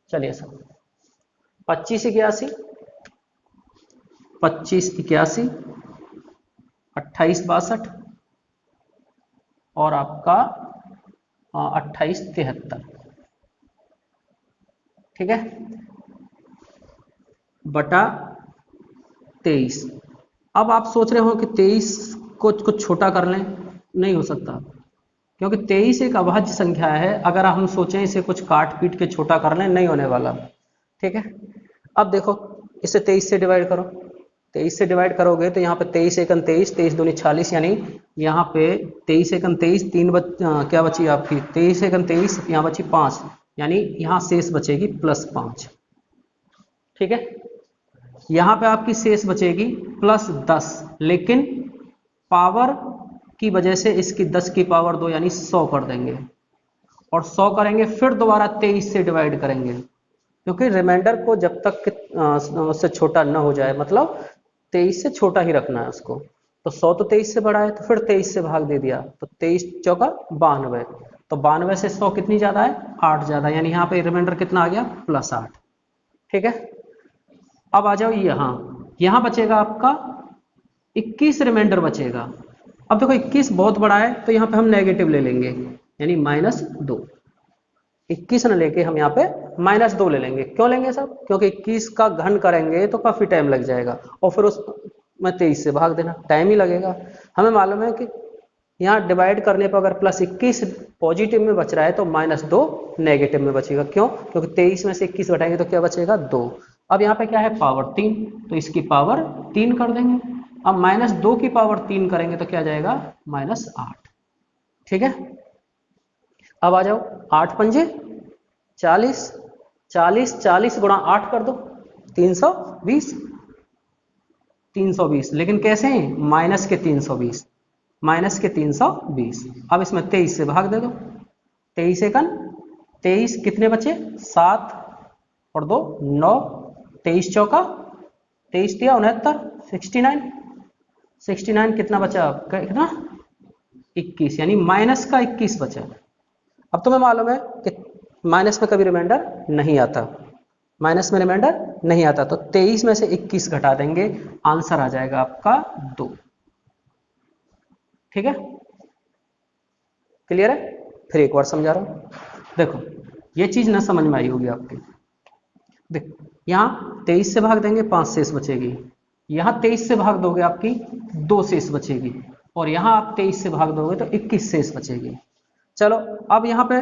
चलिए सर, 25 81, 25 81, 28 62 और आपका 28 73, ठीक है, बटा 23। अब आप सोच रहे हो कि 23 को कुछ छोटा कर लें, नहीं हो सकता, क्योंकि 23 एक अभाज्य संख्या है। अगर हम सोचें इसे कुछ काट पीट के छोटा कर लें, नहीं होने वाला, ठीक है। अब देखो, इसे 23 से डिवाइड करो, 23 से डिवाइड करोगे तो यहाँ पे 23 एकन 23, 23 दूनी 46, यानी यहाँ पे 23 एकन 23, क्या बची आपकी 23 एकन 23, यहाँ बची 5, यानी यहाँ शेष बचेगी +5, ठीक है। यहाँ पे आपकी शेष बचेगी +10, लेकिन पावर की वजह से इसकी 10 की पावर 2 यानी 100 कर देंगे, और 100 करेंगे फिर दोबारा 23 से डिवाइड करेंगे, क्योंकि रिमाइंडर को जब तक उससे छोटा न हो जाए, मतलब 23 से छोटा ही रखना है उसको। तो 100 तो 23 से बड़ा है, तो फिर 23 से भाग दे दिया, तो 23 चौका 92, तो 92 से 100 कितनी ज्यादा है, 8 ज्यादा, यानी यहाँ पे रिमाइंडर कितना आ गया, +8, ठीक है। अब आ जाओ यहाँ बचेगा आपका 21 रिमाइंडर बचेगा। अब देखो 21 बहुत बड़ा है, तो यहाँ पे हम नेगेटिव ले लेंगे, यानी -2, 21 न लेके हम यहाँ पे -2 ले लेंगे। क्यों लेंगे साहब, क्योंकि 21 का घन करेंगे तो काफी टाइम लग जाएगा, और फिर उस में 23 से भाग देना, टाइम ही लगेगा। हमें मालूम है कि यहाँ डिवाइड करने पर अगर +21 पॉजिटिव में बच रहा है तो -2 नेगेटिव में बचेगा। क्यों, क्योंकि 23 में से 21 घटाएंगे तो क्या बचेगा, 2। अब यहाँ पे क्या है, पावर 3, तो इसकी पावर 3 कर देंगे। अब -2 की पावर 3 करेंगे तो क्या जाएगा, -8, ठीक है। अब आ जाओ, 8 पंजे 40, 40 40 गुणा 8 कर दो, 320, 320, लेकिन कैसे, माइनस के 320, माइनस के 320। अब इसमें 23 से भाग दे दो, 23 एकन 23, कितने बचे, 7 और 2 9, 23 चौका 23 दिया 69, 69 कितना बचा, कितना 21, यानी माइनस का 21 बचा। अब तुम्हें मालूम है कि माइनस में कभी रिमाइंडर नहीं आता, माइनस में रिमाइंडर नहीं आता, तो 23 में से 21 घटा देंगे, आंसर आ जाएगा आपका 2, ठीक है। क्लियर है, फिर एक बार समझा रहा हूं, देखो ये चीज ना समझ में आई होगी आपकी। देखो यहाँ 23 से भाग देंगे, 5 शेष बचेगी, यहाँ 23 से भाग दोगे आपकी 2 शेष बचेगी, और यहाँ आप 23 से भाग दोगे तो 21 शेष बचेगी। चलो अब यहाँ पे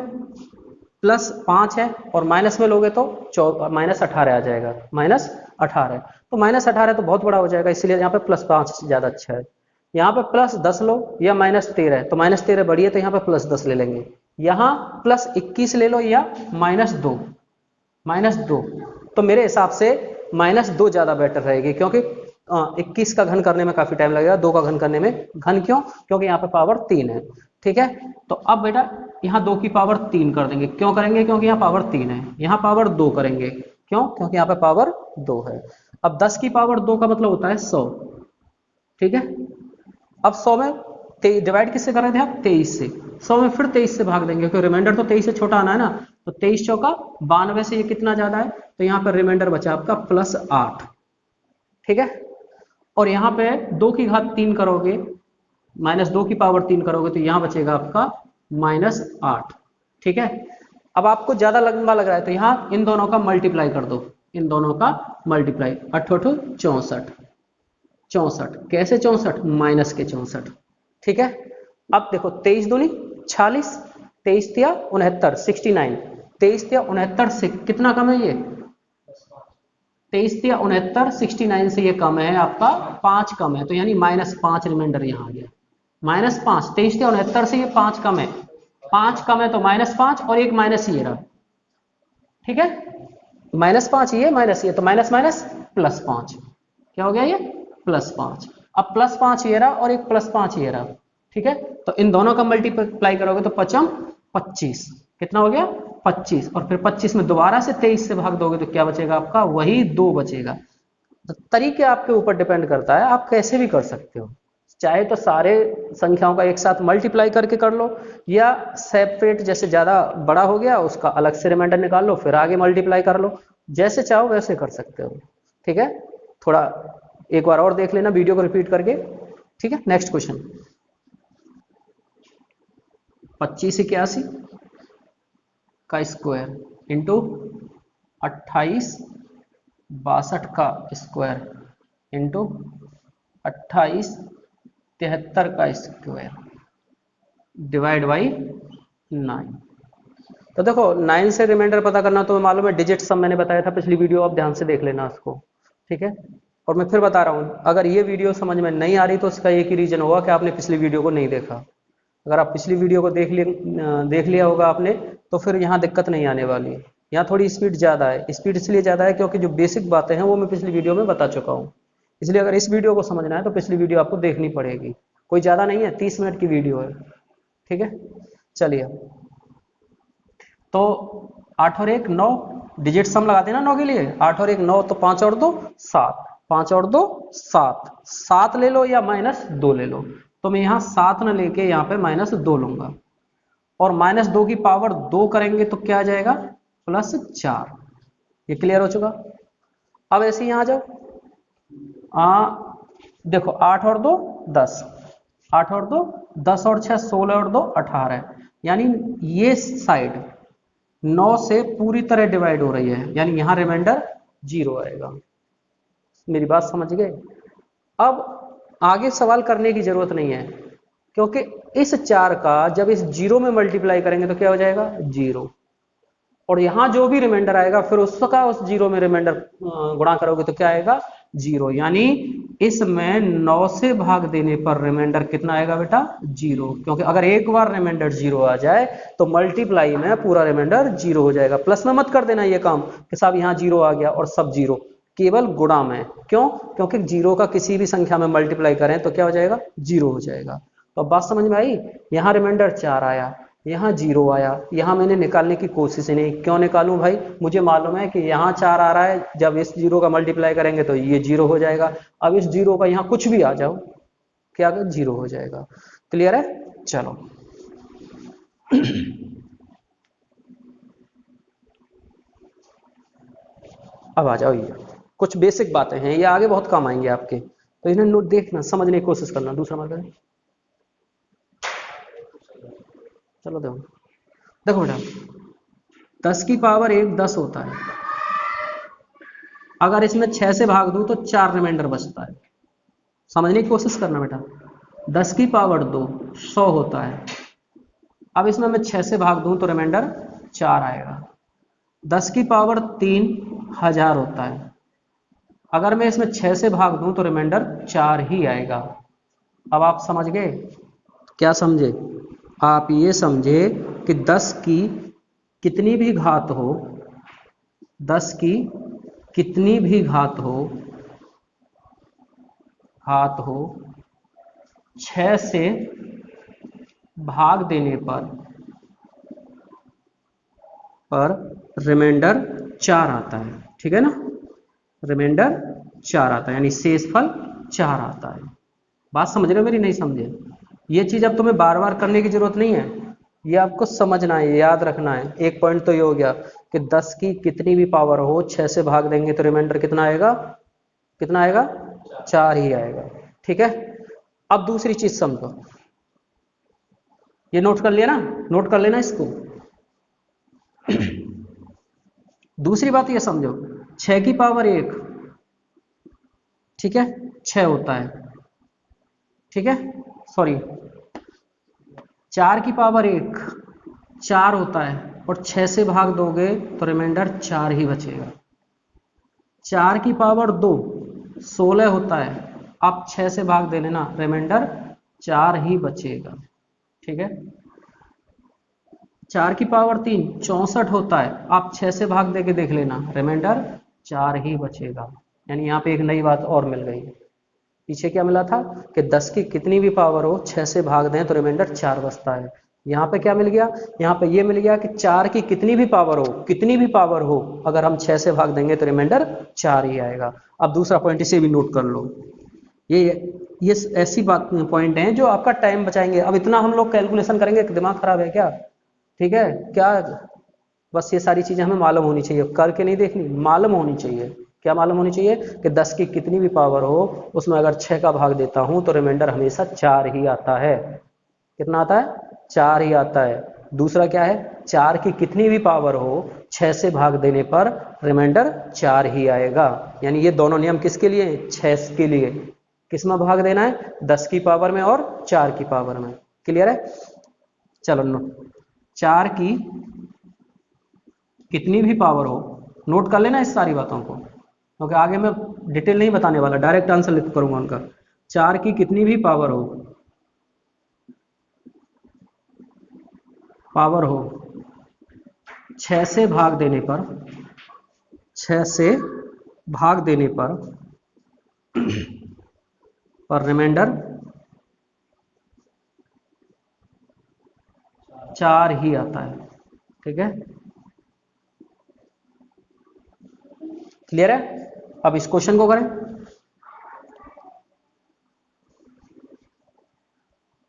+5 है, और माइनस में लोगे तो -18 आ जाएगा, -18, तो -18 तो बहुत बड़ा हो जाएगा, इसलिए यहाँ पे +5 ज्यादा अच्छा है। यहाँ पे +10 लो या -13, तो -13 बड़ी है तो यहाँ पे +10 ले लेंगे। यहाँ +21 ले लो या -2, तो मेरे हिसाब से -2 ज्यादा बेटर रहेगी, क्योंकि 21 का घन करने में काफी टाइम लगेगा, 2 का घन करने में। घन क्यों, क्योंकि यहाँ पे पावर 3 है, ठीक है। तो अब बेटा यहाँ 2 की पावर 3 कर देंगे, क्यों करेंगे, क्योंकि यहाँ पावर 3 है। यहाँ पावर 2 करेंगे, क्यों, क्योंकि यहाँ पे पावर 2 है। अब 10 की पावर 2 का मतलब होता है 100, ठीक है। अब 100 में डिवाइड किससे कर रहे थे आप, 23 से, 100 में फिर 23 से भाग देंगे, क्योंकि रिमाइंडर तो 23 से छोटा आना है ना, तो 23 चौका 92 से ये कितना ज्यादा है, तो यहाँ पर रिमाइंडर बचा आपका +8, ठीक है। और यहाँ पे 2 की घात 3 करोगे, -2 की पावर 3 करोगे तो यहाँ बचेगा आपका -8, ठीक है। अब आपको ज्यादा लंबा लग रहा है तो यहाँ इन दोनों का मल्टीप्लाई कर दो, इन दोनों का मल्टीप्लाई, 8 8 64, 64 कैसे 64, माइनस के 64, ठीक है। अब देखो 23 दूनी 46, 23 तिया 69, 69, 23 तिया 69 से कितना कम है ये, 23 तिया 69, 69 से ये कम है आपका 5 कम है, तो यानी -5 रिमाइंडर यहाँ आ गया, -5, 23 तिया 69 से ये 5 कम है, 5 कम है तो -5 और एक माइनस ये रहा, ठीक है। -5 ये माइनस ये, तो माइनस माइनस +5, क्या हो गया ये +5। अब +5 ये रहा और एक +5 ये रहा, ठीक है। तो इन दोनों का मल्टीप्लाई करोगे तो 5 25, कितना हो गया 25, और फिर 25 में दोबारा से 23 से भाग दोगे तो क्या बचेगा आपका, वही 2 बचेगा। तो तरीके आपके ऊपर डिपेंड करता है, आप कैसे भी कर सकते हो, चाहे तो सारे संख्याओं का एक साथ मल्टीप्लाई करके कर लो, या सेपरेट, जैसे ज़्यादा बड़ा हो गया उसका अलग से रिमाइंडर निकाल लो, फिर आगे मल्टीप्लाई कर लो, जैसे चाहो वैसे कर सकते हो। ठीक है, थोड़ा एक बार और देख लेना वीडियो को रिपीट करके। ठीक है, नेक्स्ट क्वेश्चन। 2581 का स्क्वायर इंटू 2862 का स्क्वायर इंटू 2873 का स्क्वायर डिवाइड बाई 9। तो देखो 9 से रिमाइंडर पता करना तो मालूम है, डिजिट सम मैंने बताया था पिछली वीडियो, आप ध्यान से देख लेना उसको। ठीक है, और मैं फिर बता रहा हूँ, अगर ये वीडियो समझ में नहीं आ रही तो उसका एक ही रीजन होगा कि आपने पिछली वीडियो को नहीं देखा। अगर आप पिछली वीडियो को देख लिया होगा आपने, तो फिर यहाँ दिक्कत नहीं आने वाली है। यहाँ थोड़ी स्पीड ज़्यादा है, स्पीड इसलिए ज़्यादा है क्योंकि जो बेसिक बातें हैं वो मैं पिछली वीडियो में बता चुका हूँ। इसलिए अगर इस वीडियो को समझना है तो पिछली वीडियो आपको देखनी पड़ेगी। कोई ज़्यादा नहीं है, 30 मिनट की वीडियो है। ठीक है, चलिए, तो 8 और 1 9, डिजिट सम लगाते हैं ना 9 के लिए, 8 और 1 9, तो 5 और 2 7, 5 और 2 7, 7 ले लो या -2 ले लो, तो मैं यहाँ 7 न लेके यहाँ पे -2 लूंगा, और -2 की पावर 2 करेंगे तो क्या आ जाएगा, +4। ये क्लियर हो चुका। अब ऐसे ही यहाँ आ जाओ, देखो 8 और 2 10, 8 और 2 10 और 6 16 और 2 18, यानी ये साइड 9 से पूरी तरह डिवाइड हो रही है, यानी यहां रिमाइंडर 0 आएगा। मेरी बात समझ गए। अब आगे सवाल करने की जरूरत नहीं है, क्योंकि इस 4 का जब इस 0 में मल्टीप्लाई करेंगे तो क्या हो जाएगा 0, और यहां जो भी रिमाइंडर आएगा फिर उसका उस 0 में रिमाइंडर गुणा करोगे तो क्या आएगा 0, यानी इसमें 9 से भाग देने पर रिमाइंडर कितना आएगा बेटा 0, क्योंकि अगर एक बार रिमाइंडर 0 आ जाए तो मल्टीप्लाई में पूरा रिमाइंडर 0 हो जाएगा। प्लस में मत कर देना ये काम कि साहब यहाँ 0 आ गया और सब 0, केवल गुणा में। क्यों? क्योंकि 0 का किसी भी संख्या में मल्टीप्लाई करें तो क्या हो जाएगा 0 हो जाएगा। तो बात समझ में आई। यहाँ रिमाइंडर 4 आया, यहाँ 0 आया, यहाँ मैंने निकालने की कोशिश नहीं। क्यों निकालूं भाई, मुझे मालूम है कि यहाँ 4 आ रहा है, जब इस 0 का मल्टीप्लाई करेंगे तो ये 0 हो जाएगा। अब इस 0 का यहाँ कुछ भी आ जाओ, क्या 0 हो जाएगा। क्लियर है? चलो अब आ जाओ, ये कुछ बेसिक बातें हैं, ये आगे बहुत काम आएंगे आपके, तो इन्हें नोट देखना, समझने की कोशिश करना। दूसरा मार्कर, चलो देखो बेटा, 10 की पावर 1 10 होता है। अगर इसमें 6 से भाग दूं तो 4 रिमाइंडर बचता है। समझने की कोशिश करना बेटा। 10 की पावर 2 100 होता है। अब इसमें मैं 6 से भाग दूं तो रिमाइंडर 4 आएगा। 10 की पावर 3 1000 होता है। अगर मैं इसमें 6 से भाग दूं तो रिमाइंडर 4 ही आएगा। अब आप समझ गए? क्या समझे? आप ये समझे कि 10 की कितनी भी घात हो, 10 की कितनी भी घात हो 6 से भाग देने पर रिमाइंडर 4 आता है। ठीक है ना, रिमाइंडर 4 आता है, यानी शेषफल 4 आता है। बात समझ रहे हो मेरी? नहीं समझे? ये चीज अब तुम्हें बार बार करने की जरूरत नहीं है, ये आपको समझना है, याद रखना है। एक पॉइंट तो ये हो गया कि 10 की कितनी भी पावर हो 6 से भाग देंगे तो रिमाइंडर कितना आएगा, 4 ही आएगा। ठीक है, अब दूसरी चीज समझो। ये नोट कर लिया ना, नोट कर लेना इसको। दूसरी बात ये समझो, 6 की पावर 1, ठीक है, 6 होता है। ठीक है, सॉरी, 4 की पावर 1 4 होता है, और 6 से भाग दोगे तो रिमाइंडर 4 ही बचेगा। 4 की पावर 2 16 होता है, आप 6 से भाग दे लेना, रिमाइंडर 4 ही बचेगा। ठीक है, 4 की पावर 3 64 होता है, आप 6 से भाग दे के देख लेना, रिमाइंडर 4 ही बचेगा। यानी यहाँ पे एक नई बात और मिल गई। पीछे क्या मिला था कि 10 की कितनी भी पावर हो 6 से भाग दें तो रिमाइंडर 4 बचता है। यहाँ पे क्या मिल गया, यहाँ पे ये मिल गया कि 4 की कितनी भी पावर हो अगर हम 6 से भाग देंगे तो रिमाइंडर 4 ही आएगा। अब दूसरा पॉइंट इसे भी नोट कर लो। ये ऐसी बात पॉइंट हैं जो आपका टाइम बचाएंगे। अब इतना हम लोग कैलकुलेशन करेंगे, दिमाग खराब है क्या? ठीक है क्या? बस ये सारी चीजें हमें मालूम होनी चाहिए, करके नहीं देखनी, मालूम होनी चाहिए। क्या मालूम होनी चाहिए? कि 10 की कितनी भी पावर हो उसमें अगर 6 का भाग देता हूं तो रिमाइंडर हमेशा 4 ही आता है। कितना आता है? 4 ही आता है। दूसरा क्या है? 4 की कितनी भी पावर हो 6 से भाग देने पर रिमाइंडर 4 ही आएगा। यानी ये दोनों नियम किसके लिए? 6 के लिए। किस में भाग देना है? 10 की पावर में और 4 की पावर में। क्लियर है? चलो 4 की कितनी भी पावर हो, नोट कर लेना इस सारी बातों को, क्योंकि आगे मैं डिटेल नहीं बताने वाला, डायरेक्ट आंसर लिख करूंगा उनका। 4 की कितनी भी पावर हो 6 से भाग देने पर, 6 से भाग देने पर रिमाइंडर 4 ही आता है। ठीक है, क्लियर है? अब इस क्वेश्चन को करें।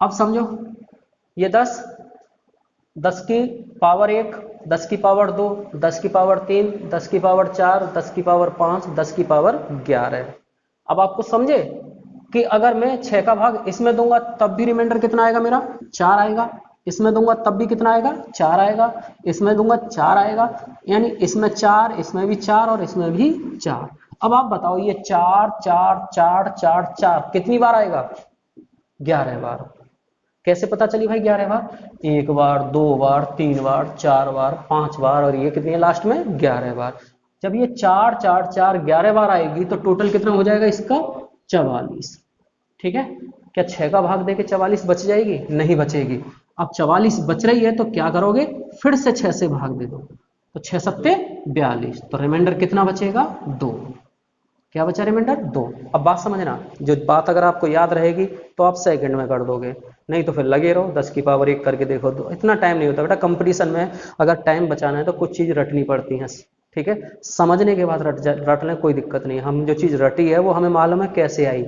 अब समझो, ये 10 की पावर 1, 10 की पावर 2, 10 की पावर 3, 10 की पावर 4, 10 की पावर 5, 10 की पावर 11। अब आपको समझे कि अगर मैं 6 का भाग इसमें दूंगा तब भी रिमाइंडर कितना आएगा मेरा? 4 आएगा। इसमें दूंगा तब भी कितना आएगा? 4 आएगा। इसमें दूंगा 4 आएगा। यानी इसमें 4, इसमें भी 4 और इसमें भी 4। अब आप बताओ ये 4 4 4 4 4 कितनी बार आएगा? 11 बार। कैसे पता चली भाई 11 बार? 1 बार, 2 बार, 3 बार, 4 बार, 5 बार और ये कितनी है लास्ट में? 11 बार। जब ये 4 4 4 11 बार आएगी तो टोटल कितना हो जाएगा इसका? 44। ठीक है, क्या 6 का भाग देके 44 बच जाएगी? नहीं बचेगी। अब 44 बच रही है तो क्या करोगे? फिर से 6 से भाग दे दो, तो 6 सत्ते 42, तो रिमाइंडर कितना बचेगा? 2। क्या बचा? रिमाइंडर 2। अब बात समझना, जो बात अगर आपको याद रहेगी तो आप सेकंड में कर दोगे, नहीं तो फिर लगे रहो 10 की पावर 1 करके देखो। तो इतना टाइम नहीं होता बेटा कंपटीशन में। अगर टाइम बचाना है तो कुछ चीज़ रटनी पड़ती हैं। ठीक है, समझने के बाद रट लें, कोई दिक्कत नहीं। हम जो चीज़ रटी है वो हमें मालूम है कैसे आई,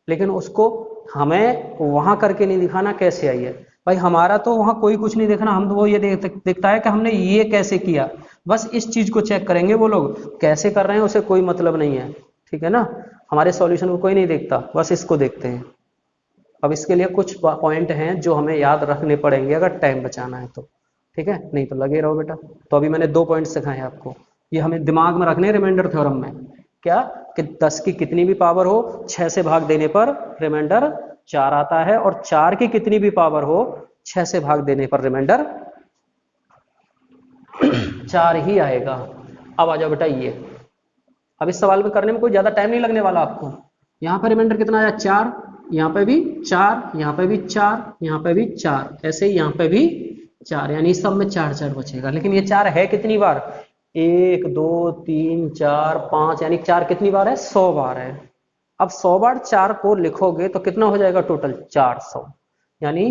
लेकिन उसको हमें वहां करके नहीं दिखाना कैसे आई है। भाई हमारा तो वहां कोई कुछ नहीं देखना, हम तो वो ये देखता है कि हमने ये कैसे किया। बस इस चीज को चेक करेंगे, वो लोग कैसे कर रहे हैं उसे कोई मतलब नहीं है। ठीक है ना? हमारे सॉल्यूशन को कोई नहीं देखता, बस इसको देखते हैं। अब इसके लिए कुछ पॉइंट हैं जो हमें याद रखने पड़ेंगे अगर टाइम बचाना है तो। ठीक है, नहीं तो लगे रहो बेटा। तो अभी मैंने 2 पॉइंट सिखाए आपको, ये हमें दिमाग में रखने रिमाइंडर थ्योरम में। क्या? कि 10 की कितनी भी पावर हो 6 से भाग देने पर रिमाइंडर 4 आता है, और 4 की कितनी भी पावर हो 6 से भाग देने पर रिमाइंडर 4 ही आएगा। अब आ जाओ बेटा ये, अब इस सवाल में करने में कोई ज्यादा टाइम नहीं लगने वाला आपको। यहाँ पर रिमाइंडर कितना आया? 4। यहाँ पे भी 4, यहाँ पे भी 4, यहाँ पे भी 4, ऐसे ही यहाँ पे भी 4, यानी इस सब में 4 4 बचेगा। लेकिन ये 4 है कितनी बार? 1 2 3 4 5, यानी 4 कितनी बार है? 100 बार है। अब 100 बार 4 को लिखोगे तो कितना हो जाएगा टोटल? 400। यानी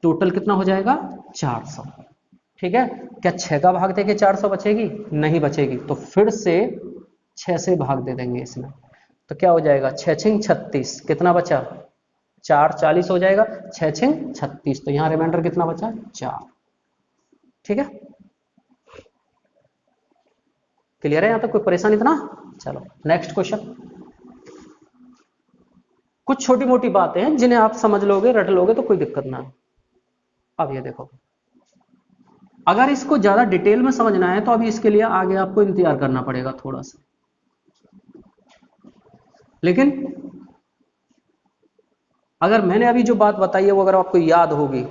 टोटल कितना हो जाएगा? 400। ठीक है, क्या 6 का भाग देके 400 बचेगी? नहीं बचेगी। तो फिर से 6 से भाग दे देंगे इसमें, तो क्या हो जाएगा? 6 6 36, कितना बचा? 4 40 हो जाएगा, 6 6 36, तो यहाँ रिमाइंडर कितना बचा? 4। ठीक है, क्लियर है यहाँ तक? कोई परेशानी इतना? चलो नेक्स्ट क्वेश्चन। कुछ छोटी मोटी बातें हैं जिन्हें आप समझ लोगे, रट लोगे तो कोई दिक्कत ना। अब ये देखो, अगर इसको ज्यादा डिटेल में समझना है तो अभी इसके लिए आगे आपको इंतजार करना पड़ेगा थोड़ा सा। लेकिन अगर मैंने अभी जो बात बताई है वो अगर आपको याद होगी,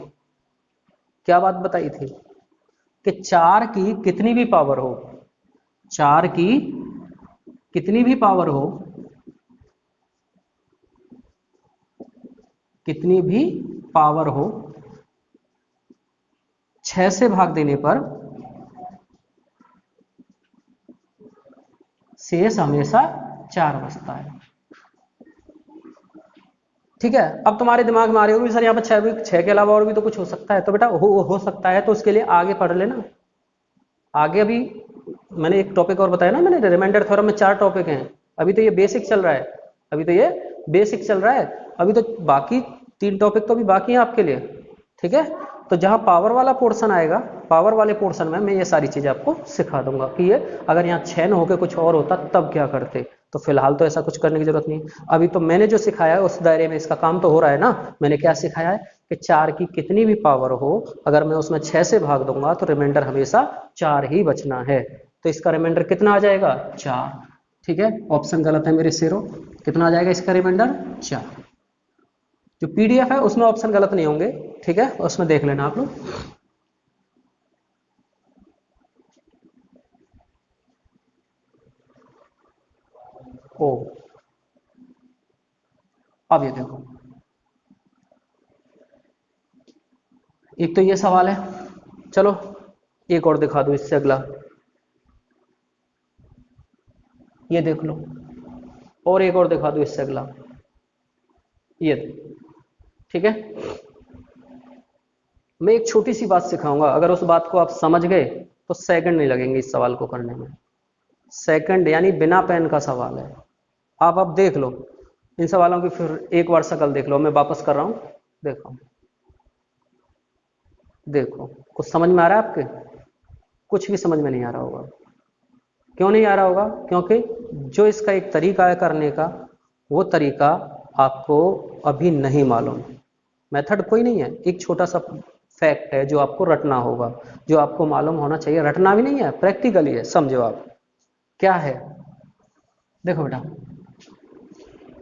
क्या बात बताई थी? कि 4 की कितनी भी पावर हो, 4 की कितनी भी पावर हो, कितनी भी पावर हो 6 से भाग देने पर शेष हमेशा 4 बचता है। ठीक है, अब तुम्हारे दिमाग में आ रही होगी सर यहाँ पर 6 के अलावा और भी तो कुछ हो सकता है। तो बेटा हो सकता है, तो उसके लिए आगे पढ़ लेना। आगे अभी मैंने एक टॉपिक और बताया ना, मैंने रिमाइंडर थ्योरम में 4 टॉपिक हैं। अभी तो ये बेसिक चल रहा है, अभी तो ये बेसिक चल रहा है, अभी तो बाकी 3 टॉपिक तो अभी बाकी हैं आपके लिए, ठीक है। तो जहां पावर वाला पोर्शन आएगा, पावर वाले पोर्शन में मैं ये सारी चीजें आपको सिखा दूंगा कि ये अगर यहाँ 6 न होकर कुछ और होता तब क्या करते। तो फिलहाल तो ऐसा कुछ करने की जरूरत नहीं, अभी तो मैंने जो सिखाया है उस दायरे में इसका काम तो हो रहा है ना। मैंने क्या सिखाया है कि 4 की कितनी भी पावर हो, अगर मैं उसमें 6 से भाग दूंगा तो रिमाइंडर हमेशा 4 ही बचना है। तो इसका रिमाइंडर कितना आ जाएगा, 4, ठीक है। ऑप्शन गलत है मेरे शेरों, कितना आ जाएगा इसका रिमाइंडर, 4। जो पीडीएफ है उसमें ऑप्शन गलत नहीं होंगे, ठीक है, उसमें देख लेना आप लोग। ओ, अब ये देखो, एक तो ये सवाल है, चलो एक और दिखा दो इससे अगला, ये देख लो, और एक और दिखा दो इससे अगला, ये, ठीक है। मैं एक छोटी सी बात सिखाऊंगा, अगर उस बात को आप समझ गए तो सेकंड नहीं लगेंगे इस सवाल को करने में। सेकंड यानी बिना पेन का सवाल है। आप अब देख लो इन सवालों की, फिर एक बार शकल देख लो, मैं वापस कर रहा हूं, देखो देखो, कुछ समझ में आ रहा है आपके, कुछ भी समझ में नहीं आ रहा होगा। क्यों नहीं आ रहा होगा, क्योंकि जो इसका एक तरीका है करने का, वो तरीका आपको अभी नहीं मालूम। मेथड कोई नहीं है, एक छोटा सा फैक्ट है जो आपको रटना होगा, जो आपको मालूम होना चाहिए। रटना भी नहीं है, प्रैक्टिकली है, समझो आप क्या है। देखो बेटा,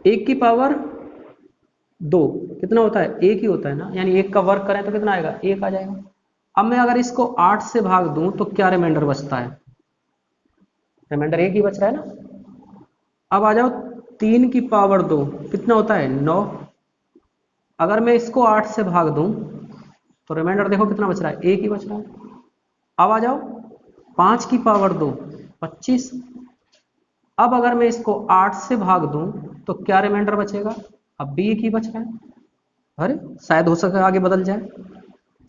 1 की पावर 2 कितना होता है, 1 ही होता है ना, यानी 1 का वर्क करें तो कितना आएगा, 1 आ जाएगा। अब मैं अगर इसको 8 से भाग दूं तो क्या रिमाइंडर बचता है, रिमाइंडर 1 ही बच रहा है ना। अब आ जाओ 3 की पावर 2 कितना होता है, 9। अगर मैं इसको 8 से भाग दूं तो रिमाइंडर देखो कितना बच रहा है, 1 ही बच रहा है। अब आ जाओ 5 की पावर 2 25। अब अगर मैं इसको 8 से भाग दूं तो क्या रिमाइंडर बचेगा, अब भी 1 ही बच रहा है। अरे शायद हो सके आगे बदल जाए।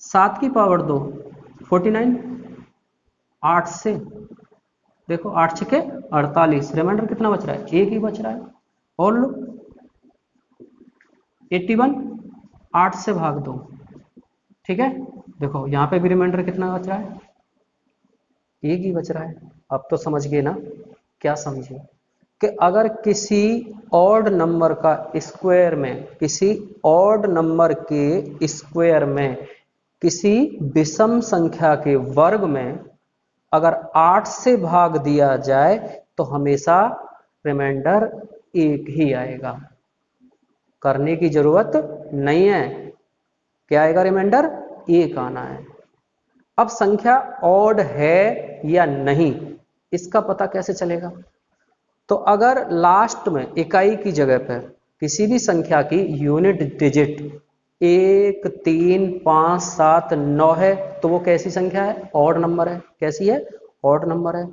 7 की पावर 2 49। 8 से देखो, 8 छके 48, रिमाइंडर कितना बच रहा है, 1 ही बच रहा है। और लो 81, 8 से भाग दो, ठीक है। देखो यहाँ पे भी रिमाइंडर कितना बच रहा है, 1 ही बच रहा है। अब तो समझ गए ना, क्या समझे कि अगर किसी ऑड नंबर का स्क्वायर में, किसी ऑड नंबर के स्क्वायर में, किसी विषम संख्या के वर्ग में अगर 8 से भाग दिया जाए तो हमेशा रिमाइंडर 1 ही आएगा, करने की जरूरत नहीं है। क्या आएगा, रिमाइंडर 1 आना है। अब संख्या ऑड है या नहीं, इसका पता कैसे चलेगा। तो अगर लास्ट में इकाई की जगह पर किसी भी संख्या की यूनिट डिजिट 1, 3, 5, 7, 9 है तो वो कैसी संख्या है, ऑड नंबर है। कैसी है, ऑड नंबर है।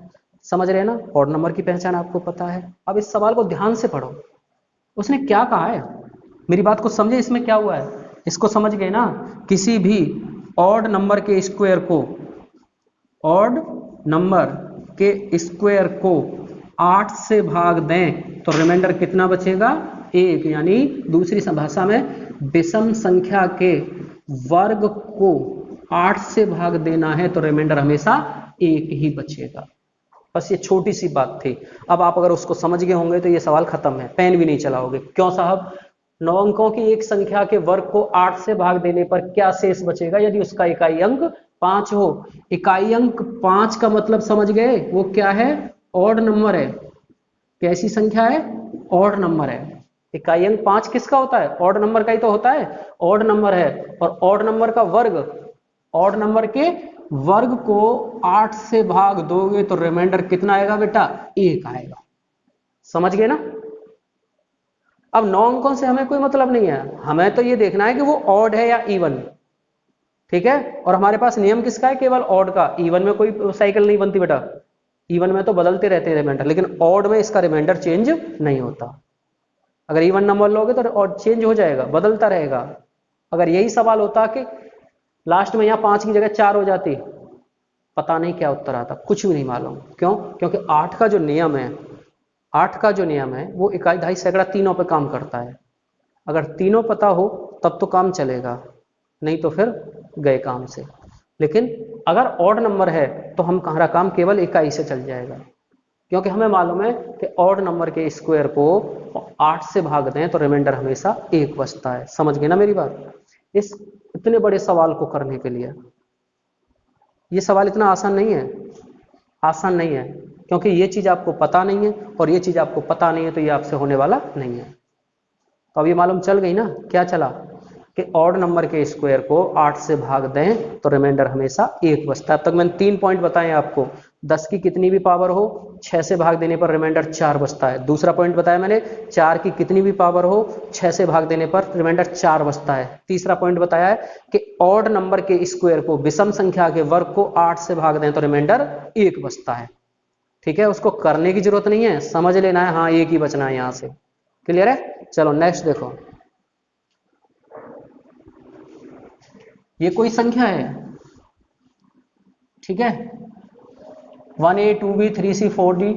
समझ रहे हैं ना, ऑड नंबर की पहचान आपको पता है। अब इस सवाल को ध्यान से पढ़ो, उसने क्या कहा है, मेरी बात को समझे, इसमें क्या हुआ है, इसको समझ गए ना। किसी भी ऑड नंबर के स्क्वायर को, ऑड नंबर के स्क्वायर को 8 से भाग दें तो रिमाइंडर कितना बचेगा, 1। यानी दूसरी भाषा में विषम संख्या के वर्ग को 8 से भाग देना है तो रिमाइंडर हमेशा 1 ही बचेगा। बस ये छोटी सी बात थी। अब आप अगर उसको समझ गए होंगे तो ये सवाल खत्म है, पेन भी नहीं चलाओगे। क्यों साहब, 9 अंकों की एक संख्या के वर्ग को 8 से भाग देने पर क्या शेष बचेगा यदि उसका इकाई अंक 5 हो। इकाई अंक 5 का मतलब समझ गए, वो क्या है, ऑड नंबर है। कैसी संख्या है, ऑड नंबर है। इकाई अंक 5 किसका होता है, ऑड नंबर का ही तो होता है, ऑड नंबर है। और ऑड नंबर का वर्ग, ऑड नंबर के वर्ग को 8 से भाग दोगे तो रिमाइंडर कितना आएगा बेटा, 1 आएगा। समझ गए ना। अब 9 अंकों से हमें कोई मतलब नहीं है, हमें तो ये देखना है कि वो ऑड है या इवन, ठीक है। और हमारे पास नियम किसका है, केवल ऑड का। इवन में कोई साइकिल नहीं बनती बेटा, इवन में तो बदलते रहते हैं रिमाइंडर, लेकिन ऑड में इसका रिमाइंडर चेंज नहीं होता। अगर इवन नंबर लोगे तो ऑड चेंज हो जाएगा, बदलता रहेगा। अगर यही सवाल होता कि लास्ट में यहाँ 5 की जगह 4 हो जाती, पता नहीं क्या उत्तर आता, कुछ भी नहीं मालूम। क्यों, क्योंकि 8 का जो नियम है, 8 का जो नियम है वो इकाई दहाई सैकड़ा तीनों पे काम करता है। अगर तीनों पता हो तब तो काम चलेगा, नहीं तो फिर गए काम से। लेकिन अगर ऑड नंबर है तो हमारा काम केवल इकाई से चल जाएगा, क्योंकि हमें मालूम है कि ऑड नंबर के स्क्वायर को 8 से भाग दें तो रिमाइंडर हमेशा 1 बचता है। समझ गए ना मेरी बात? इस इतने बड़े सवाल को करने के लिए, ये सवाल इतना आसान नहीं है, आसान नहीं है, क्योंकि ये चीज आपको पता नहीं है और ये चीज आपको पता नहीं है तो ये आपसे होने वाला नहीं है। तो अब ये मालूम चल गई ना क्या चला, कि ऑड नंबर के स्क्वायर को 8 से भाग दें तो रिमाइंडर हमेशा 1 बचता है। अब तक मैंने 3 पॉइंट बताए आपको। 10 की कितनी भी पावर हो 6 से भाग देने पर रिमाइंडर 4 बचता है। दूसरा पॉइंट बताया मैंने 4 की कितनी भी पावर हो 6 से भाग देने पर रिमाइंडर 4 बचता है। तीसरा पॉइंट बताया है कि ऑड नंबर के स्क्वायर को विषम संख्या के वर्ग को 8 से भाग दें तो रिमाइंडर 1 बचता है। ठीक है, उसको करने की जरूरत नहीं है, समझ लेना है, हाँ एक ही बचना है यहां से। क्लियर है? चलो नेक्स्ट देखो, ये कोई संख्या है, ठीक है, 1A 2B 3C 4D,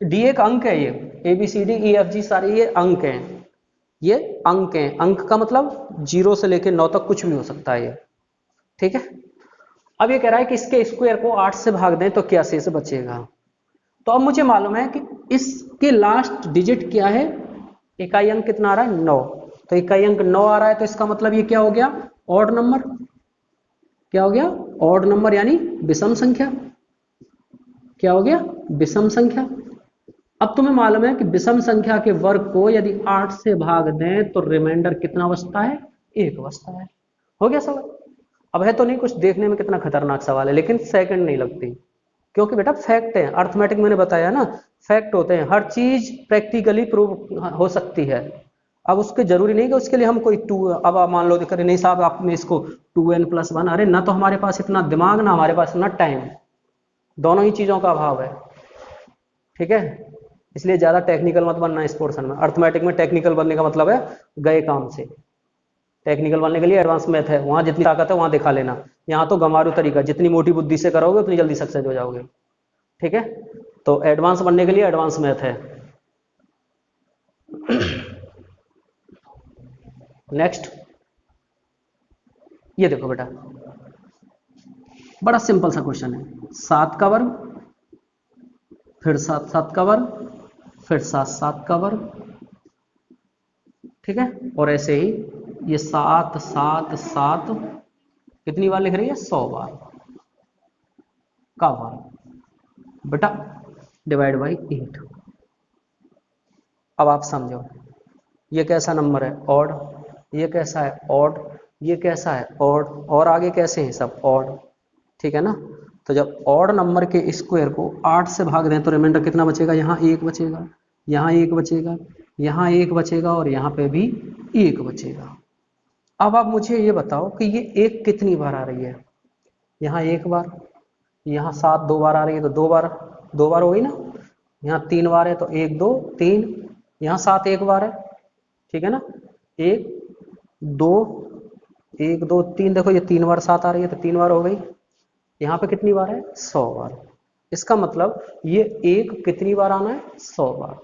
D एक अंक है, ये ABCDEFG सारे ये अंक हैं, ये अंक हैं। अंक का मतलब 0 से लेकर 9 तक कुछ भी हो सकता है ये, ठीक है। अब ये कह रहा है कि इसके स्क्वायर को 8 से भाग दें तो क्या शेष बचेगा। तो अब मुझे मालूम है कि इसके लास्ट डिजिट क्या है, इकाई अंक कितना आ रहा है 9, तो इकाई अंक 9 आ रहा है, तो इसका मतलब ये क्या हो गया, ऑड नंबर। क्या हो गया, ऑड नंबर यानी विषम संख्या। क्या हो गया, विषम संख्या। अब तुम्हें मालूम है कि विषम संख्या के वर्ग को यदि 8 से भाग दें तो रिमाइंडर कितना बचता है, 1 बचता है। हो गया सवाल। अब है तो नहीं कुछ देखने में कितना खतरनाक सवाल है, लेकिन सेकंड नहीं लगती, क्योंकि बेटा फैक्ट है, अर्थमेटिक मैंने बताया ना, फैक्ट होते हैं, हर चीज प्रैक्टिकली प्रूव हो सकती है। अब उसके जरूरी नहीं कि उसके लिए हम कोई अब आप मान लो करें नहीं साहब आपने इसको 2n+1, अरे ना तो हमारे पास इतना दिमाग ना हमारे पास इतना टाइम, दोनों ही चीजों का अभाव है, ठीक है। इसलिए ज्यादा टेक्निकल मत बनना इस पोर्शन में। अर्थमेटिक में टेक्निकल बनने का मतलब है गए काम से। टेक्निकल बनने के लिए एडवांस मैथ है, वहां जितनी ताकत है वहां दिखा लेना। यहाँ तो गंवारू तरीका, जितनी मोटी बुद्धि से करोगे उतनी जल्दी सक्सेस हो जाओगे, ठीक है। तो एडवांस बनने के लिए एडवांस मैथ है। नेक्स्ट ये देखो बेटा, बड़ा सिंपल सा क्वेश्चन है, 7 का वर्ग, फिर 7 7 का वर्ग, फिर 7 7 का वर्ग, ठीक है। और ऐसे ही ये 7 7 7 कितनी बार लिख रही है, 100 बार का वर्ग बेटा, डिवाइड बाई 8। अब आप समझो ये कैसा नंबर है, ऑड, ये कैसा है ऑड, ये कैसा है ऑड, और आगे कैसे हैं सब ऑड, ठीक है ना। तो जब ऑड नंबर के स्क्वायर को 8 से भाग दें तो रिमाइंडर कितना बचेगा, यहाँ 1 बचेगा, यहाँ 1 बचेगा, यहाँ 1 बचेगा और यहाँ पे भी 1 बचेगा। अब आप मुझे ये बताओ कि ये 1 कितनी बार आ रही है, यहाँ 1 बार, यहाँ 7 2 बार आ रही है तो 2 बार, 2 बार हो गई ना, यहाँ 3 बार है तो 1 2 3, यहाँ 7 1 बार है, ठीक है ना, 1 2 1 2 3, देखो ये 3 बार 7 आ रही है तो 3 बार हो गई। यहाँ पे कितनी बार है, 100 बार। इसका मतलब ये 1 कितनी बार आना है, 100 बार।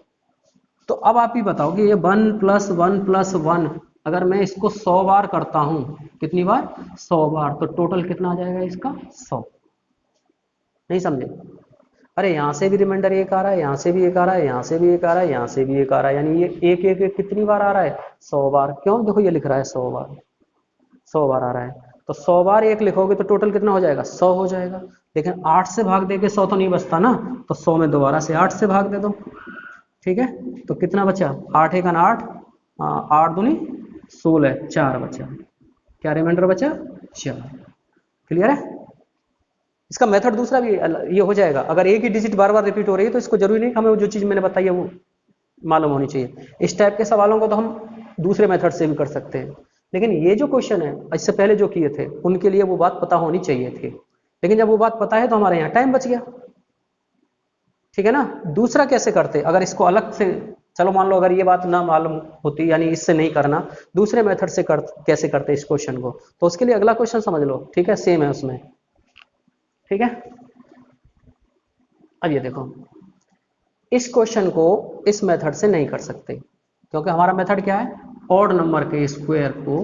तो अब आप ही बताओ कि ये 1 + 1 + 1 अगर मैं इसको 100 बार करता हूं, कितनी बार, 100 बार, तो टोटल कितना आ जाएगा इसका, 100। नहीं समझे? अरे यहाँ से भी रिमाइंडर 1 आ रहा है, यहाँ से भी 1 आ रहा है, यहाँ से भी 1 आ रहा है, यहाँ से भी 1 आ रहा है, यानी ये 1 1 1 कितनी बार आ रहा है, 100 बार। क्यों, देखो ये लिख रहा है 100 बार, 100 बार आ रहा है, तो 100 बार 1 लिखोगे तो टोटल कितना हो जाएगा, 100 हो जाएगा। लेकिन 8 से भाग दे के 100 तो नहीं बचता ना, तो 100 में दोबारा से 8 से भाग दे दो, ठीक है। तो कितना बचा, 8 1 8, 8 दूनी 16, 4 बचा, क्या रिमाइंडर बचा, 4। क्लियर है? इसका मेथड दूसरा भी ये हो जाएगा, अगर एक ही डिजिट बार बार रिपीट हो रही है तो इसको जरूरी नहीं हमें जो चीज मैंने बताई है वो मालूम होनी चाहिए। इस टाइप के सवालों को तो हम दूसरे मेथड से भी कर सकते हैं, लेकिन ये जो क्वेश्चन है इससे पहले जो किए थे उनके लिए वो बात पता होनी चाहिए थी, लेकिन जब वो बात पता है तो हमारे यहाँ टाइम बच गया, ठीक है ना। दूसरा कैसे करते, अगर इसको अलग से, चलो मान लो अगर ये बात ना मालूम होती, यानी इससे नहीं करना, दूसरे मेथड से कैसे करते इस क्वेश्चन को, तो उसके लिए अगला क्वेश्चन समझ लो, ठीक है, सेम है उसमें, ठीक है। अब ये देखो इस क्वेश्चन को इस मेथड से नहीं कर सकते, क्योंकि हमारा मेथड क्या है, ऑड नंबर के स्क्वायर को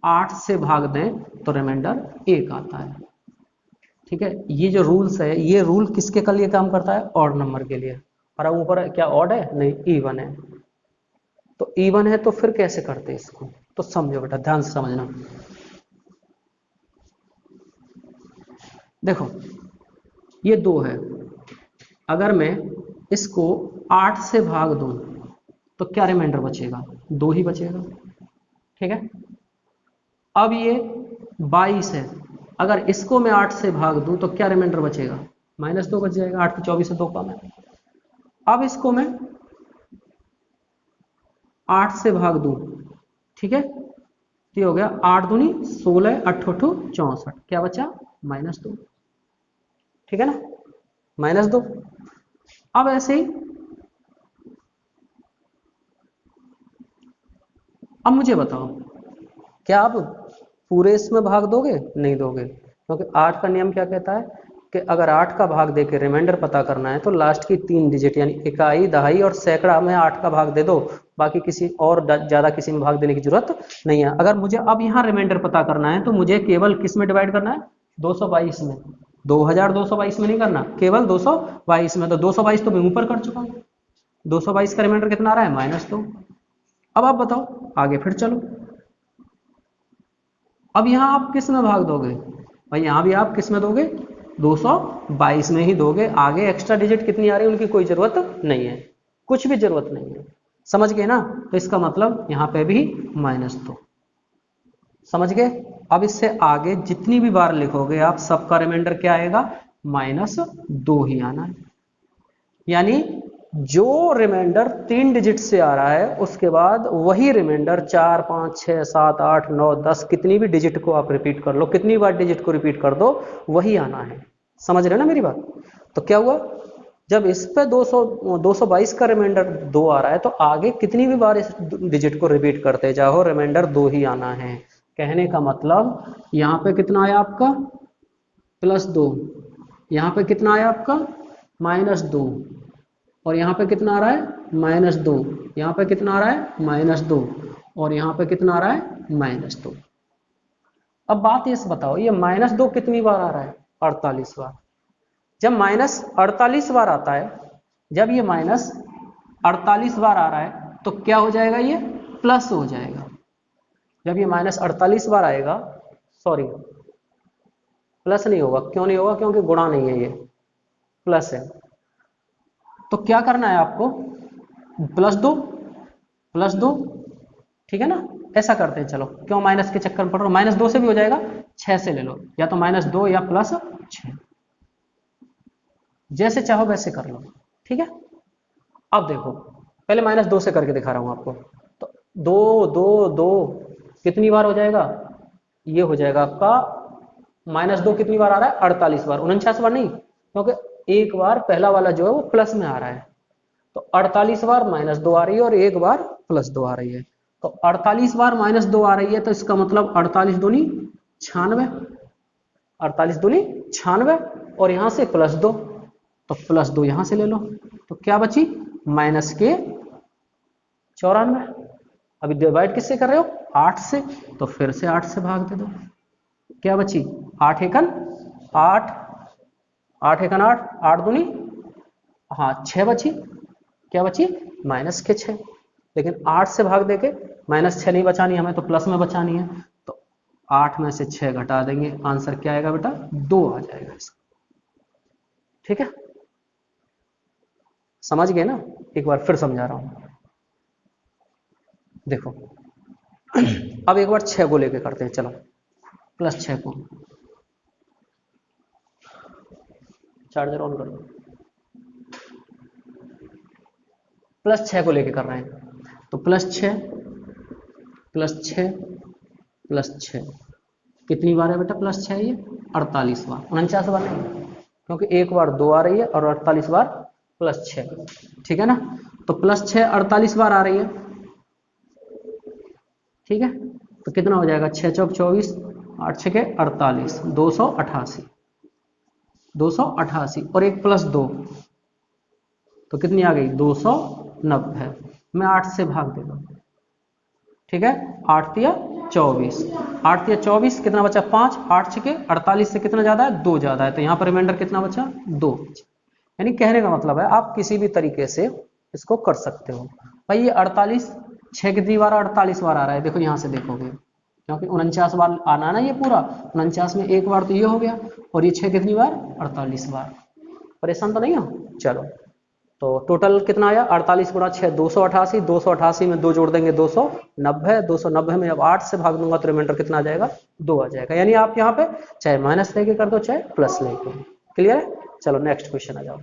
8 से भाग दें तो रिमाइंडर 1 आता है। ठीक है, ये जो रूल्स है, ये रूल किसके के लिए काम करता है, ऑड नंबर के लिए। और ऊपर क्या ऑड है, नहीं इवन है। तो इवन है तो फिर कैसे करते हैं इसको, तो समझो बेटा, ध्यान से समझना। देखो ये 2 है, अगर मैं इसको 8 से भाग दूं तो क्या रिमाइंडर बचेगा, 2 ही बचेगा। ठीक है, अब ये 22 है, अगर इसको मैं 8 से भाग दूं तो क्या रिमाइंडर बचेगा, -2 बच जाएगा, 8 की 24 से 2 कम है। अब इसको मैं 8 से भाग दूं, ठीक है, तो ये हो गया 8 दूनी 16, 8 8 64, क्या बचा, -2। ठीक है ना, -2। अब ऐसे ही अब मुझे बताओ, क्या आप पूरे इसमें भाग दोगे, नहीं दोगे, क्योंकि 8 का नियम क्या कहता है कि अगर 8 का भाग देके रिमाइंडर पता करना है तो लास्ट की 3 डिजिट यानी इकाई, दहाई और सैकड़ा में 8 का भाग दे दो, बाकी किसी और ज्यादा किसी में भाग देने की जरूरत नहीं है। अगर मुझे अब यहाँ रिमाइंडर पता करना है तो मुझे केवल किस में डिवाइड करना है, 222 में, 2222 में नहीं करना, केवल 222 में। तो 222 तो मैं ऊपर कर चुका हूँ, 222 का रिमाइंडर कितना आ रहा है, -2। अब आप बताओ आगे फिर चलो, अब यहां आप किस में भाग दोगे, भाई यहां भी आप किस में दोगे, 222 में ही दोगे। आगे एक्स्ट्रा डिजिट कितनी आ रही है उनकी कोई जरूरत नहीं है, कुछ भी जरूरत नहीं है, समझ गए ना। तो इसका मतलब यहां पे भी -2, समझ गए। अब इससे आगे जितनी भी बार लिखोगे आप, सबका रिमाइंडर क्या आएगा, -2 ही आना है। यानी जो रिमाइंडर 3 डिजिट से आ रहा है उसके बाद वही रिमाइंडर 4 5 6 7 8 9 10 कितनी भी डिजिट को आप रिपीट कर लो, कितनी बार डिजिट को रिपीट कर दो, वही आना है। समझ रहे ना मेरी बात। तो क्या हुआ, जब इस पे 222 का रिमाइंडर 2 आ रहा है तो आगे कितनी भी बार इस डिजिट को रिपीट करते जाओ, रिमाइंडर 2 ही आना है। कहने का मतलब यहाँ पे कितना आया आपका, +2, यहाँ पे कितना आया आपका, -2, और यहाँ पे कितना आ रहा है, -2, यहाँ पे कितना आ रहा है, -2, और यहाँ पे कितना आ रहा है, -2। अब बात ये बताओ, ये -2 कितनी बार आ रहा है, 48 बार। जब -48 बार आता है, जब ये -48 बार आ रहा है तो क्या हो जाएगा, ये प्लस हो जाएगा। जब ये -48 बार आएगा, सॉरी प्लस नहीं होगा, क्यों नहीं होगा, क्योंकि गुणा नहीं है, ये प्लस है। तो क्या करना है आपको, +2, ठीक है ना। ऐसा करते हैं, चलो क्यों माइनस के चक्कर में पड़ रहा हूं, -2 से भी हो जाएगा, 6 से ले लो, या तो -2 या +6, जैसे चाहो वैसे कर लो। ठीक है, अब देखो पहले -2 से करके दिखा रहा हूं आपको। तो 2 2 2 कितनी बार हो जाएगा, ये हो जाएगा आपका -2 कितनी बार आ रहा है, 48 बार, 49 बार नहीं, क्योंकि एक बार पहला वाला जो है वो प्लस में आ रहा है। तो 48 बार -2 आ रही है और एक बार +2 आ रही है। तो 48 बार -2 आ रही है तो इसका मतलब 48 दूनी 96, 48 दूनी 96, और यहां से +2, तो +2 यहां से ले लो, तो क्या बची, -94। अभी डिवाइड किससे कर रहे हो, 8 से, तो फिर से 8 से भाग दे दो, क्या बची, 8 एकन 8, 8 एकन 8, 8 दूनी, हाँ 6 बची, क्या बची, -6। लेकिन 8 से भाग देके -6 नहीं बचानी हमें, तो प्लस में बचानी है। तो 8 में से 6 घटा देंगे, आंसर क्या आएगा बेटा, 2 आ जाएगा इसका। ठीक है, समझ गए ना। एक बार फिर समझा रहा हूं, देखो अब एक बार 6 को लेके करते हैं, चलो +6 को, चार्जर ऑन करो, +6 को लेके कर रहे हैं। तो +6 +6 +6 कितनी बार है बेटा, +6 ये 48 बार, 49 बार नहीं, क्योंकि एक बार 2 आ रही है और 48 बार +6, ठीक है ना। तो +6 48 बार आ रही है, ठीक है। तो कितना हो जाएगा, 6 चौक 24, 8 6 48, 288, 288, और एक +2, तो कितनी आ गई 290। मैं 8 से भाग देगा, ठीक है, 8 तिया 24, 8 तिया 24 कितना बचा 5, 8 छके 48 से कितना ज़्यादा है 2 ज़्यादा है, तो यहाँ पर रिमाइंडर कितना बचा 2। यानी कहने का मतलब है आप किसी भी तरीके से इसको कर सकते हो। भाई ये 48 6 कितनी बार 48 बार आ रहा है, देखो यहाँ से देखोगे, क्योंकि 49 बार आना ना ये पूरा, 49 में एक बार तो ये हो गया, और ये 6 कितनी बार 48 बार। परेशान तो नहीं हो? चलो, तो टोटल कितना आया 48 गुणा 6 288, 288 में 2 जोड़ देंगे 290, 290 में अब 8 से भाग दूंगा तो रिमाइंडर कितना आ जाएगा 2 आ जाएगा। यानी आप यहाँ पे चाहे माइनस लेके कर दो चाहे प्लस लेके। क्लियर है? चलो नेक्स्ट क्वेश्चन आ जाओ।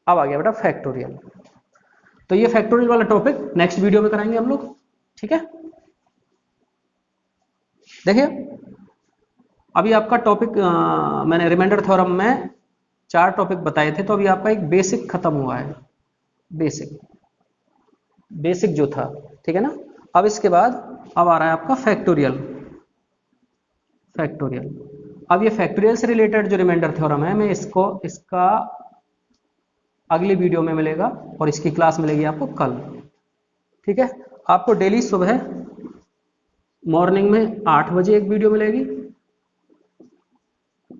अब आ गया बेटा फैक्टोरियल। तो ये फैक्टोरियल वाला टॉपिक नेक्स्ट वीडियो में कराएंगे हम लोग, ठीक है। देखिए अभी आपका टॉपिक मैंने रिमाइंडर थ्योरम में 4 टॉपिक बताए थे, तो अभी आपका एक बेसिक खत्म हुआ है, बेसिक जो था, ठीक है ना। अब इसके बाद अब आ रहा है आपका फैक्टोरियल। अब ये फैक्टोरियल से रिलेटेड जो रिमाइंडर थ्योरम है, मैं इसका अगले वीडियो में मिलेगा, और इसकी क्लास मिलेगी आपको कल, ठीक है। आपको डेली सुबह मॉर्निंग में 8 बजे एक वीडियो मिलेगी,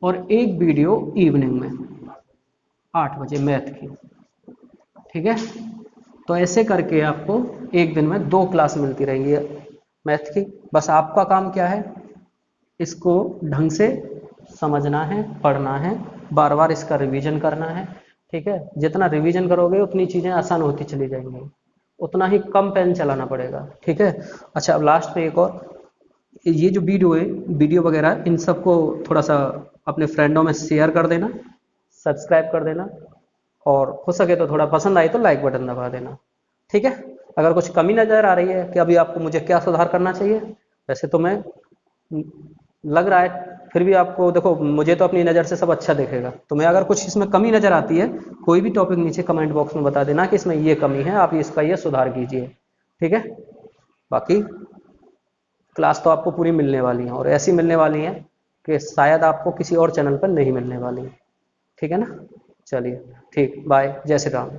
और एक वीडियो इवनिंग में 8 बजे मैथ की, ठीक है। तो ऐसे करके आपको एक दिन में 2 क्लास मिलती रहेंगी मैथ की। बस आपका काम क्या है, इसको ढंग से समझना है, पढ़ना है, बार बार इसका रिवीजन करना है, ठीक है। जितना रिवीजन करोगे उतनी चीज़ें आसान होती चली जाएंगी, उतना ही कम पेन चलाना पड़ेगा, ठीक है। अच्छा, अब लास्ट में एक और, ये जो वीडियो है, वीडियो वगैरह इन सबको थोड़ा सा अपने फ्रेंडों में शेयर कर देना, सब्सक्राइब कर देना, और हो सके तो थोड़ा पसंद आई तो लाइक बटन दबा देना, ठीक है। अगर कुछ कमी नज़र आ रही है कि अभी आपको मुझे क्या सुधार करना चाहिए, वैसे तो मैं लग रहा है, फिर भी आपको देखो, मुझे तो अपनी नज़र से सब अच्छा दिखेगा, तो मैं अगर कुछ इसमें कमी नज़र आती है, कोई भी टॉपिक नीचे कमेंट बॉक्स में बता देना कि इसमें ये कमी है, आप इसका ये सुधार कीजिए, ठीक है। बाकी क्लास तो आपको पूरी मिलने वाली है, और ऐसी मिलने वाली है कि शायद आपको किसी और चैनल पर नहीं मिलने वाली, ठीक है ना। चलिए ठीक, बाय, जय श्री राम।